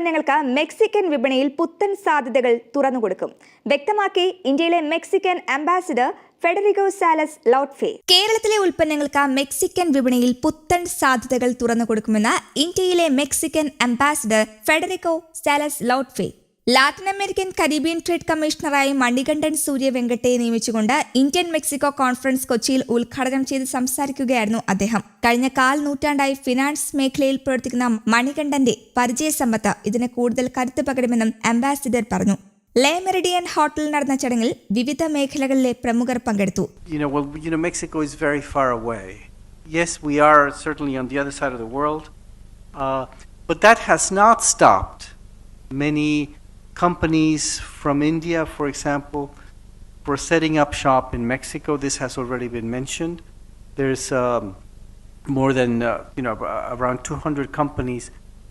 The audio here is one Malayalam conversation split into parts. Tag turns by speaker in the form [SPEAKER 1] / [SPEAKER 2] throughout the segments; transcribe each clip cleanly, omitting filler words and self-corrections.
[SPEAKER 1] ഉൽപ്പന്നങ്ങൾക്ക് മെക്സിക്കൻ വിപണിയിൽ പുത്തൻ സാധ്യതകൾ തുറന്നുകൊടുക്കും. വ്യക്തമാക്കി ഇന്ത്യയിലെ Mexican ambassador Federico Salas Lotfe. കേരളത്തിലെ ഉൽപ്പന്നങ്ങൾക്ക് മെക്സിക്കൻ വിപണിയിൽ പുത്തൻ സാധ്യതകൾ തുറന്നുകൊടുക്കുമെന്ന് ഇന്ത്യയിലെ Mexican ambassador Federico Salas Lotfe. Latin American Caribbean trade കമ്മീഷണറായി മണികണ്ഠൻ സൂര്യ വെങ്കട്ടെ നിയമിച്ചുകൊണ്ട് ഇന്ത്യൻ മെക്സിക്കോ കോൺഫറൻസ് കൊച്ചിയിൽ ഉദ്ഘാടനം ചെയ്ത് സംസാരിക്കുകയായിരുന്നു അദ്ദേഹം. കഴിഞ്ഞ 1/4 നൂറ്റാണ്ടായി ഫിനാൻസ് മേഖലയിൽ പ്രവർത്തിക്കുന്ന മണികണ്ഠന്റെ പരിചയസമ്പത്ത് ഇതിന് കൂടുതൽ കരുത്ത് പകരുമെന്നും അംബാസിഡർ പറഞ്ഞു. ലേ മെറിഡിയൻ ഹോട്ടലിൽ നടന്ന ചടങ്ങിൽ വിവിധ മേഖലകളിലെ പ്രമുഖർ പങ്കെടുത്തു.
[SPEAKER 2] Mexico is very far away. Yes, we are certainly on the other side of the world, but that has not stopped many companies from India, for example, for setting up shop in Mexico. This has already been mentioned. There's more than around 200 companies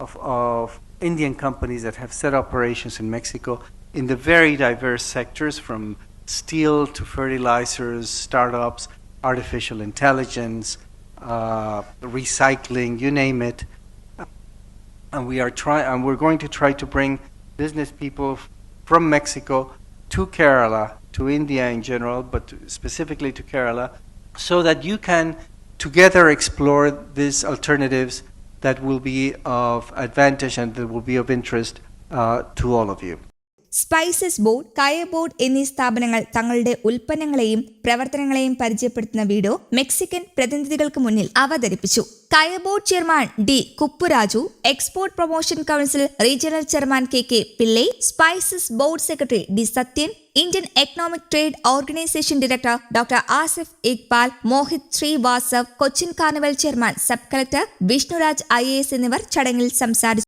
[SPEAKER 2] of Indian companies that have set operations in Mexico in the very diverse sectors, from steel to fertilizers, startups, artificial intelligence, recycling, you name it. And we're going to try to bring business people from Mexico to Kerala, to India in general, but specifically to Kerala, so that you can together explore these alternatives that will be of advantage and that will be of interest to all of you.
[SPEAKER 1] Spices board, coir board എന്നീ സ്ഥാപനങ്ങൾ തങ്ങളുടെ ഉൽപ്പന്നങ്ങളെയും പ്രവർത്തനങ്ങളെയും പരിചയപ്പെടുത്തുന്ന വീഡിയോ മെക്സിക്കൻ പ്രതിനിധികൾക്ക് മുന്നിൽ അവതരിപ്പിച്ചു. Coir board chairman D Kuppuraju, export promotion council regional chairman K Pillai, spices board secretary D Sathyan, Indian economic trade organisation director doctor Asif Iqbal, Mohit Srivastav, Cochin carnival chairman sub collector Vishnuraj IAS എന്നിവർ ചടങ്ങിൽ സംസാരിച്ചു.